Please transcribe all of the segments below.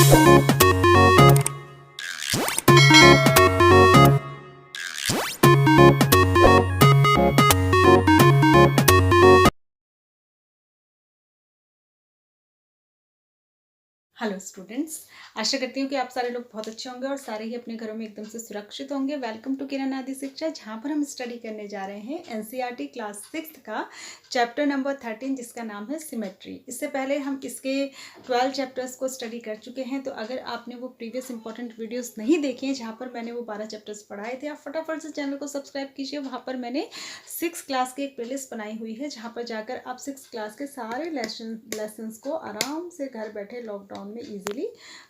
Hello students, आशा करती हूँ कि आप सारे लोग बहुत अच्छे होंगे और सारे ही अपने घरों में एकदम से सुरक्षित होंगे। वेलकम टू किरण आदि शिक्षा, जहाँ पर हम स्टडी करने जा रहे हैं एनसीईआरटी क्लास 6 का चैप्टर नंबर 13 जिसका नाम है सिमेट्री। इससे पहले हम इसके 12 चैप्टर्स को स्टडी कर चुके हैं, तो अगर आपने वो प्रीवियस इंपॉर्टेंट वीडियोज़ नहीं देखे हैं जहाँ पर मैंने वो 12 चैप्टर्स पढ़ाए थे, आप फटाफट से चैनल को सब्सक्राइब कीजिए। वहाँ पर मैंने 6 क्लास की एक प्लेलिस्ट बनाई हुई है जहाँ पर जाकर आप 6 क्लास के सारे लेसन्स को आराम से घर बैठे लॉकडाउन में इजीली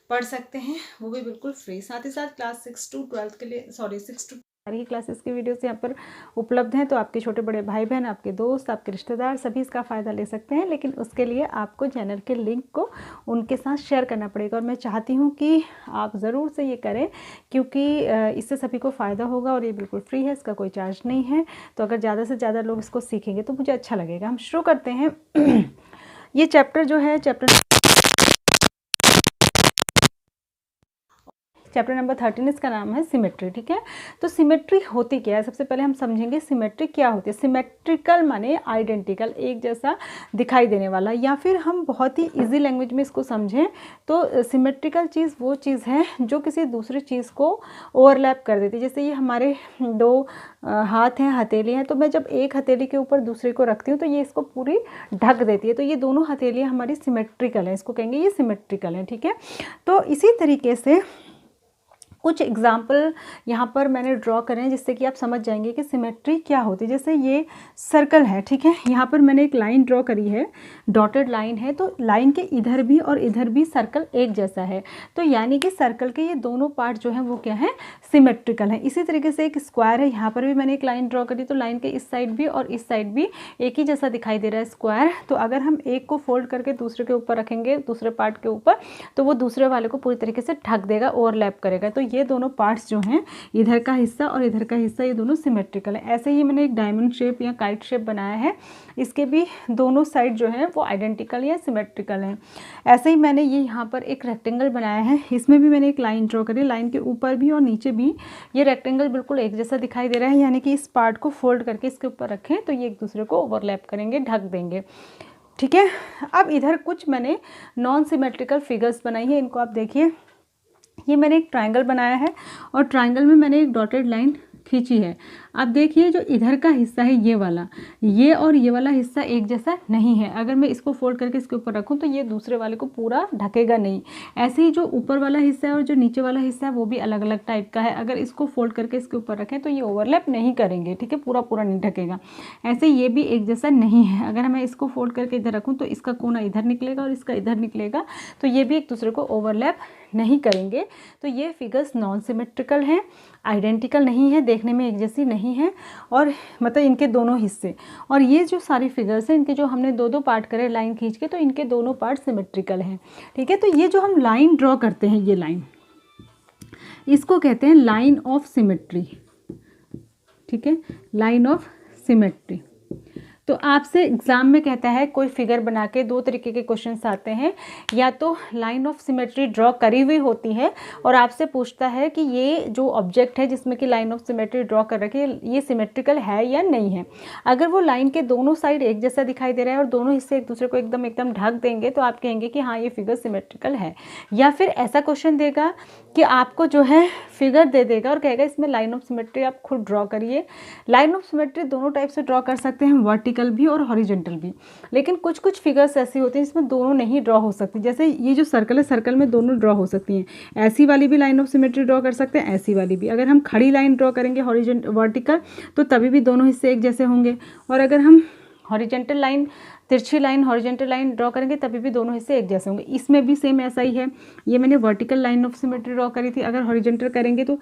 पढ़ सकते हैं, वो भी बिल्कुल फ्री। साथ ही साथ क्लास 6 टू 12 के लिए 6 टू सारी क्लासेस की वीडियोस यहाँ पर उपलब्ध हैं, तो आपके छोटे बड़े भाई बहन, आपके दोस्त, आपके रिश्तेदार सभी इसका फ़ायदा ले सकते हैं। लेकिन उसके लिए आपको चैनल के लिंक को उनके साथ शेयर करना पड़ेगा और मैं चाहती हूँ कि आप ज़रूर से ये करें, क्योंकि इससे सभी को फ़ायदा होगा और ये बिल्कुल फ्री है, इसका कोई चार्ज नहीं है। तो अगर ज़्यादा से ज़्यादा लोग इसको सीखेंगे तो मुझे अच्छा लगेगा। हम शुरू करते हैं। ये चैप्टर जो है चैप्टर नंबर 13, इसका नाम है सिमेट्री। ठीक है, तो सिमेट्री होती क्या है, सबसे पहले हम समझेंगे सिमेट्री क्या होती है। सिमेट्रिकल माने आइडेंटिकल, एक जैसा दिखाई देने वाला, या फिर हम बहुत ही इजी लैंग्वेज में इसको समझें तो सिमेट्रिकल चीज़ वो चीज़ है जो किसी दूसरी चीज़ को ओवरलैप कर देती है। जैसे ये हमारे दो हाथ हैं, हथेली हैं, तो मैं जब एक हथेली के ऊपर दूसरे को रखती हूँ तो ये इसको पूरी ढक देती है। तो ये दोनों हथेलियाँ हमारी सिमेट्रिकल हैं, इसको कहेंगे ये सिमेट्रिकल हैं। ठीक है, तो इसी तरीके से कुछ एग्जाम्पल यहाँ पर मैंने ड्रॉ करे हैं जिससे कि आप समझ जाएंगे कि सिमेट्री क्या होती है। जैसे ये सर्कल है, ठीक है, यहाँ पर मैंने एक लाइन ड्रॉ करी है, डॉटेड लाइन है, तो लाइन के इधर भी और इधर भी सर्कल एक जैसा है, तो यानी कि सर्कल के ये दोनों पार्ट जो हैं वो क्या है, सिमेट्रिकल है। इसी तरीके से एक स्क्वायर है, यहाँ पर भी मैंने एक लाइन ड्रॉ करी, तो लाइन के इस साइड भी और इस साइड भी एक ही जैसा दिखाई दे रहा है स्क्वायर। तो अगर हम एक को फोल्ड करके दूसरे के ऊपर रखेंगे, दूसरे पार्ट के ऊपर, तो वो दूसरे वाले को पूरी तरीके से ढक देगा, ओवरलैप करेगा। तो ये दोनों पार्ट्स जो हैं, इधर का हिस्सा और इधर का हिस्सा, ये दोनों सिमेट्रिकल है। ऐसे ही मैंने एक डायमंड शेप या काइट शेप बनाया है, इसके भी दोनों साइड जो है वो आइडेंटिकल या सिमेट्रिकल हैं। ऐसे ही मैंने ये यहाँ पर एक रेक्टेंगल बनाया है, इसमें भी मैंने एक लाइन ड्रॉ करी, लाइन के ऊपर भी और नीचे भी ये रेक्टेंगल बिल्कुल एक जैसा दिखाई दे रहा है, यानी कि इस पार्ट को फोल्ड करके इसके ऊपर रखें तो ये एक दूसरे को ओवरलैप करेंगे, ढक देंगे। ठीक है, अब इधर कुछ मैंने नॉन सिमेट्रिकल फिगर्स बनाई है, इनको आप देखिए। ये मैंने एक ट्रायंगल बनाया है और ट्रायंगल में मैंने एक डॉटेड लाइन खींची है। अब देखिए, जो इधर का हिस्सा है ये वाला, ये और ये वाला हिस्सा एक जैसा नहीं है। अगर मैं इसको फोल्ड करके इसके ऊपर रखूं तो ये दूसरे वाले को पूरा ढकेगा नहीं। ऐसे ही जो ऊपर वाला हिस्सा है और जो नीचे वाला हिस्सा है वो भी अलग अलग टाइप का है, अगर इसको फोल्ड करके इसके ऊपर रखें तो ये ओवरलैप नहीं करेंगे। ठीक है, पूरा पूरा नहीं ढकेगा। ऐसे ये भी एक जैसा नहीं है, अगर मैं इसको फोल्ड करके इधर रखूँ तो इसका कोना इधर निकलेगा और इसका इधर निकलेगा, तो ये भी एक दूसरे को ओवरलैप नहीं करेंगे। तो ये फिगर्स नॉन सिमेट्रिकल हैं, आइडेंटिकल नहीं है, देखने में एक जैसी नहीं है, और मतलब इनके दोनों हिस्से। और ये जो सारी फिगर्स हैं, इनके जो हमने दो दो पार्ट करे लाइन खींच के, तो इनके दोनों पार्ट सिमेट्रिकल हैं। ठीक है, तो ये जो हम लाइन ड्रॉ करते हैं, ये लाइन, इसको कहते हैं लाइन ऑफ सिमेट्री। ठीक है, लाइन ऑफ सिमेट्री। तो आपसे एग्ज़ाम में कहता है कोई फिगर बना के, दो तरीके के क्वेश्चंस आते हैं, या तो लाइन ऑफ सिमेट्री ड्रॉ करी हुई होती है और आपसे पूछता है कि ये जो ऑब्जेक्ट है जिसमें कि लाइन ऑफ सिमेट्री ड्रॉ कर रखी है, ये सिमेट्रिकल है या नहीं है। अगर वो लाइन के दोनों साइड एक जैसा दिखाई दे रहा है और दोनों हिस्से एक दूसरे को एकदम एकदम ढक देंगे तो आप कहेंगे कि हाँ ये फिगर सिमेट्रिकल है। या फिर ऐसा क्वेश्चन देगा कि आपको जो है फिगर दे देगा और कहेगा इसमें लाइन ऑफ सिमेट्री आप खुद ड्रॉ करिए। लाइन ऑफ सिमेट्री दोनों टाइप से ड्रॉ कर सकते हैं, वर्टिकल भी और हॉरिजॉन्टल भी, लेकिन कुछ कुछ फिगर्स ऐसी होती हैं जिसमें दोनों नहीं ड्रॉ हो सकती। जैसे ये जो सर्कल है, सर्कल में दोनों ड्रॉ हो सकती हैं, ऐसी वाली भी लाइन ऑफ सिमेट्री ड्रॉ कर सकते हैं, ऐसी वाली भी। अगर हम खड़ी लाइन ड्रॉ करेंगे वर्टिकल, तो तभी भी दोनों हिस्से एक जैसे होंगे, और अगर हम हॉरिजॉन्टल लाइन, तिरछी लाइन, हॉरिजॉन्टल लाइन ड्रॉ करेंगे तभी भी दोनों हिस्से एक जैसे होंगे। इसमें भी सेम ऐसा ही है, ये मैंने vertical line of symmetry draw करी थी, अगर हॉरिजॉन्टल करेंगे तो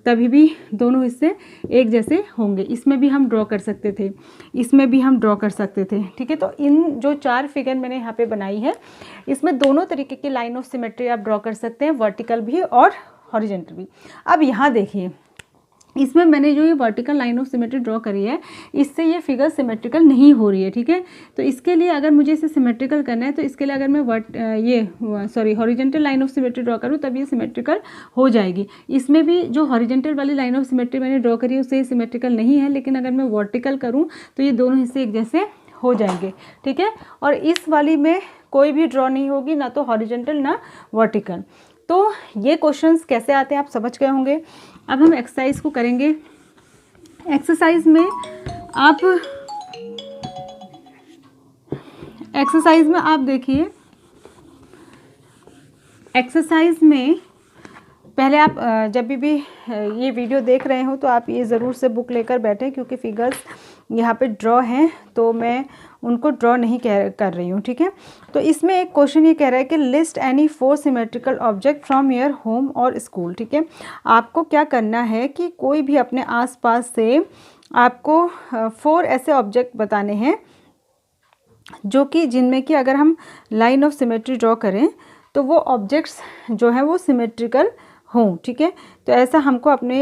तभी भी दोनों हिस्से एक जैसे होंगे। इसमें भी हम ड्रॉ कर सकते थे, इसमें भी हम ड्रॉ कर सकते थे। ठीक है, तो इन जो चार फिगर मैंने यहाँ पे बनाई है, इसमें दोनों तरीके की लाइन ऑफ सिमेट्री आप ड्रॉ कर सकते हैं, वर्टिकल भी और हॉरिजॉन्टल भी। अब यहाँ देखिए, इसमें मैंने जो ये vertical line of symmetry draw करी है, इससे ये फिगर सिमेट्रिकल नहीं हो रही है, ठीक है। तो इसके लिए अगर मुझे इसे सिमेट्रिकल करना है, तो इसके लिए अगर मैं horizontal line of symmetry draw करूँ तब ये सिमेट्रिकल हो जाएगी। इसमें भी जो हॉरिजेंटल वाली लाइन ऑफ सिमेट्री मैंने ड्रॉ करी है उससे सिमेट्रिकल नहीं है, लेकिन अगर मैं वर्टिकल करूँ तो ये दोनों हिस्से एक जैसे हो जाएंगे, ठीक है। और इस वाली में कोई भी ड्रॉ नहीं होगी, ना तो हॉरिजेंटल ना वर्टिकल। तो ये क्वेश्चंस कैसे आते हैं आप समझ गए होंगे। अब हम एक्सरसाइज को करेंगे। एक्सरसाइज में आप देखिए, एक्सरसाइज में पहले आप जब भी ये वीडियो देख रहे हो तो आप ये ज़रूर से बुक लेकर बैठें, क्योंकि फिगर्स यहाँ पे ड्रॉ हैं तो मैं उनको ड्रॉ नहीं कर रही हूँ, ठीक है। तो इसमें एक क्वेश्चन ये कह रहा है कि list any 4 symmetrical object from your home और स्कूल, ठीक है। आपको क्या करना है कि कोई भी अपने आसपास से आपको 4 ऐसे ऑब्जेक्ट बताने हैं जो कि जिनमें कि अगर हम लाइन ऑफ सिमेट्री ड्रॉ करें तो वो ऑब्जेक्ट्स जो हैं वो सिमेट्रिकल हों, ठीक है। तो ऐसा हमको अपने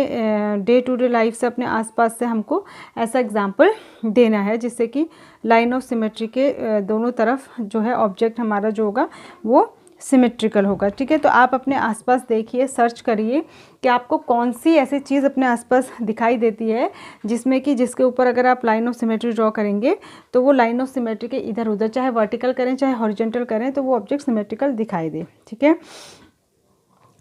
डे टू डे लाइफ से, अपने आसपास से हमको ऐसा एग्जांपल देना है जिससे कि लाइन ऑफ सिमेट्री के दोनों तरफ जो है ऑब्जेक्ट हमारा जो होगा वो सिमेट्रिकल होगा, ठीक है। तो आप अपने आसपास देखिए, सर्च करिए कि आपको कौन सी ऐसी चीज़ अपने आसपास दिखाई देती है जिसमें कि जिसके ऊपर अगर आप लाइन ऑफ सिमेट्री ड्रॉ करेंगे तो वो लाइन ऑफ सिमेट्री के इधर उधर, चाहे वर्टिकल करें चाहे हॉरिजॉन्टल करें, तो वो ऑब्जेक्ट सिमेट्रिकल दिखाई दे, ठीक है।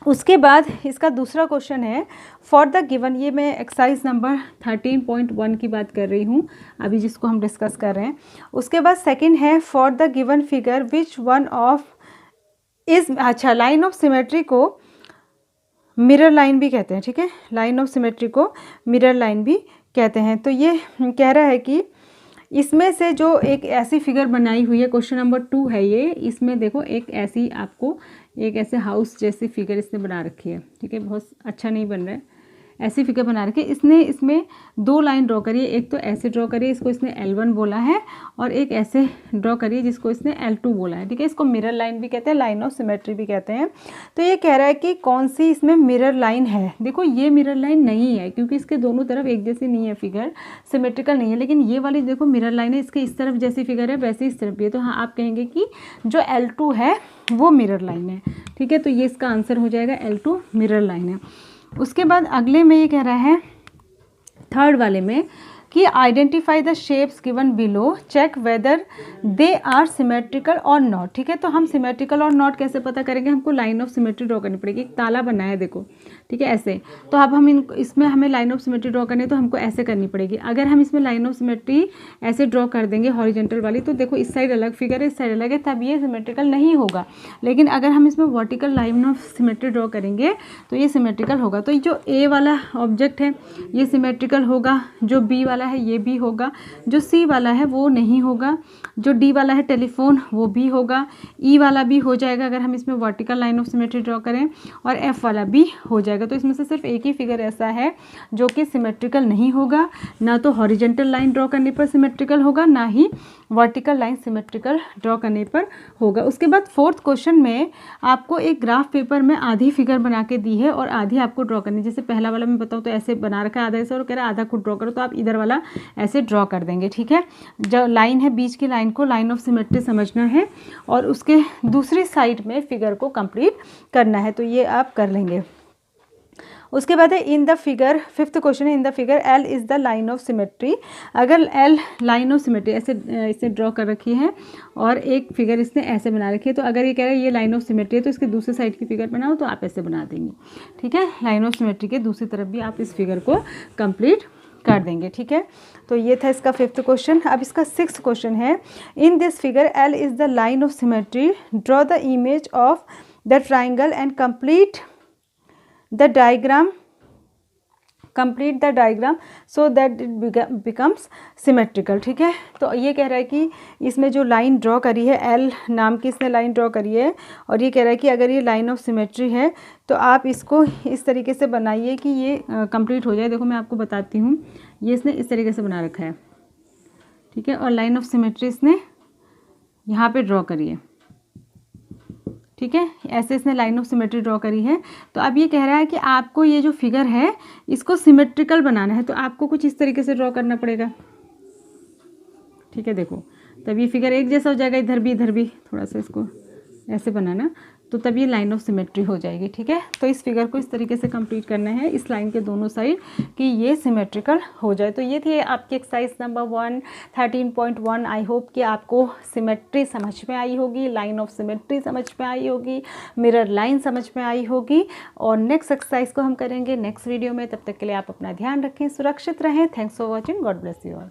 उसके बाद इसका दूसरा क्वेश्चन है फॉर द गिवन, ये मैं एक्सरसाइज नंबर 13.1 की बात कर रही हूँ अभी जिसको हम डिस्कस कर रहे हैं। उसके बाद सेकंड है for the given figure which one of इस, अच्छा, लाइन ऑफ सिमेट्री को मिरर लाइन भी कहते हैं, ठीक है। लाइन ऑफ सिमेट्री को मिरर लाइन भी कहते हैं। तो ये कह रहा है कि इसमें से जो एक ऐसी फिगर बनाई हुई है, क्वेश्चन नंबर 2 है ये, इसमें देखो एक ऐसी आपको एक ऐसे हाउस जैसी फिगर इसने बना रखी है, ठीक है। बहुत अच्छा नहीं बन रहा है, ऐसी फिगर बना रखी है इसने। इसमें 2 लाइन ड्रॉ करिए, एक तो ऐसे ड्रॉ करिए, इसको इसने L1 बोला है, और एक ऐसे ड्रॉ करिए जिसको इसने L2 बोला है, ठीक है। इसको मिरर लाइन भी कहते हैं, लाइन ऑफ सिमेट्री भी कहते हैं। तो ये कह रहा है कि कौन सी इसमें मिरर लाइन है। देखो ये मिरर लाइन नहीं है क्योंकि इसके दोनों तरफ एक जैसी नहीं है, फिगर सिमेट्रिकल नहीं है। लेकिन ये वाली देखो मिरर लाइन है, इसके इस तरफ जैसी फिगर है वैसे इस तरफ भी है, तो हाँ आप कहेंगे कि जो L2 है वो मिरर लाइन है, ठीक है। तो ये इसका आंसर हो जाएगा, L2 मिरर लाइन है। उसके बाद अगले में ये कह रहा है थर्ड वाले में कि identify the shapes given below, check whether they are symmetrical और नॉट, ठीक है। तो हम सिमेट्रिकल और नॉट कैसे पता करेंगे, हमको लाइन ऑफ सिमेट्री ड्रॉ करनी पड़ेगी। एक ताला बना है देखो, ठीक है, ऐसे। तो अब हम इसमें हमें लाइन ऑफ सिमेट्री ड्रॉ करनी है तो हमको ऐसे करनी पड़ेगी। अगर हम इसमें लाइन ऑफ सिमेट्री ऐसे ड्रॉ कर देंगे हॉरिजॉन्टल वाली, तो देखो इस साइड अलग फिगर है, इस साइड अलग है, तब ये सिमेट्रिकल नहीं होगा। लेकिन अगर हम इसमें vertical line of symmetry draw करेंगे तो ये सिमेट्रिकल होगा। तो जो ए वाला ऑब्जेक्ट है ये सिमेट्रिकल होगा, जो बी वाला है ये भी होगा, जो सी वाला है वो नहीं होगा, जो डी वाला है टेलीफोन वो भी होगा, ई वाला भी हो जाएगा अगर हम इसमें vertical line of symmetry draw करें, और एफ वाला भी हो जाएगा। तो इसमें से सिर्फ एक ही फिगर ऐसा है जो कि सिमेट्रिकल नहीं होगा, ना तो हॉरिजॉन्टल लाइन ड्रॉ करने पर सिमेट्रिकल होगा, ना ही वर्टिकल लाइन सिमेट्रिकल ड्रॉ करने पर होगा। उसके बाद फोर्थ क्वेश्चन में आपको एक ग्राफ पेपर में आधी फिगर बना के दी है और आधी आपको ड्रॉ करनी है। जैसे पहला वाला मैं बताऊँ तो ऐसे बना रखा है आधा ऐसे, और कह रहा है आधा खुद ड्रॉ करो, तो आप इधर वाला ऐसे ड्रॉ कर देंगे, ठीक है। जो लाइन है बीच की लाइन को लाइन ऑफ सिमेट्री समझना है और उसके दूसरी साइड में फिगर को कंप्लीट करना है, तो ये आप कर लेंगे। उसके बाद है in the figure, fifth question है in the figure L is the line of symmetry. अगर एल लाइन ऑफ सिमेट्री ऐसे इसे ड्रॉ कर रखी है और एक फिगर इसने ऐसे बना रखी है, तो अगर ये कह रहा है ये लाइन ऑफ सिमेट्री है तो इसके दूसरे साइड की फिगर बनाओ, तो आप ऐसे बना देंगे, ठीक है। लाइन ऑफ सिमेट्री के दूसरी तरफ भी आप इस फिगर को कंप्लीट कर देंगे, ठीक है। तो ये था इसका फिफ्थ क्वेश्चन। अब इसका सिक्स्थ क्वेश्चन है in this figure L is the line of symmetry, draw the image of the triangle and complete the diagram so that it becomes symmetrical, ठीक है। तो ये कह रहा है कि इसमें जो लाइन ड्रॉ करी है, एल नाम की इसने लाइन ड्रॉ करी है, और ये कह रहा है कि अगर ये लाइन ऑफ सिमेट्री है तो आप इसको इस तरीके से बनाइए कि ये कंप्लीट हो जाए। देखो मैं आपको बताती हूँ, ये इसने इस तरीके से बना रखा है, ठीक है, और लाइन ऑफ सिमेट्री इसने यहाँ पे ड्रॉ करी है, ठीक है, ऐसे इसने लाइन ऑफ सिमेट्री ड्रॉ करी है। तो अब ये कह रहा है कि आपको ये जो फिगर है इसको सिमेट्रिकल बनाना है, तो आपको कुछ इस तरीके से ड्रॉ करना पड़ेगा। ठीक है, देखो तब ये फिगर एक जैसा हो जाएगा, इधर भी थोड़ा सा इसको ऐसे बनाना, तो तब ये लाइन ऑफ सिमेट्री हो जाएगी। ठीक है, तो इस फिगर को इस तरीके से कंप्लीट करना है इस लाइन के दोनों साइड कि ये सिमेट्रिकल हो जाए। तो ये थी आपकी एक्सरसाइज नंबर 13.1। आई होप कि आपको सिमेट्री समझ में आई होगी, लाइन ऑफ सिमेट्री समझ में आई होगी, मिरर लाइन समझ में आई होगी। और नेक्स्ट एक्सरसाइज को हम करेंगे नेक्स्ट वीडियो में। तब तक के लिए आप अपना ध्यान रखें, सुरक्षित रहें। Thanks for watching, God bless you all.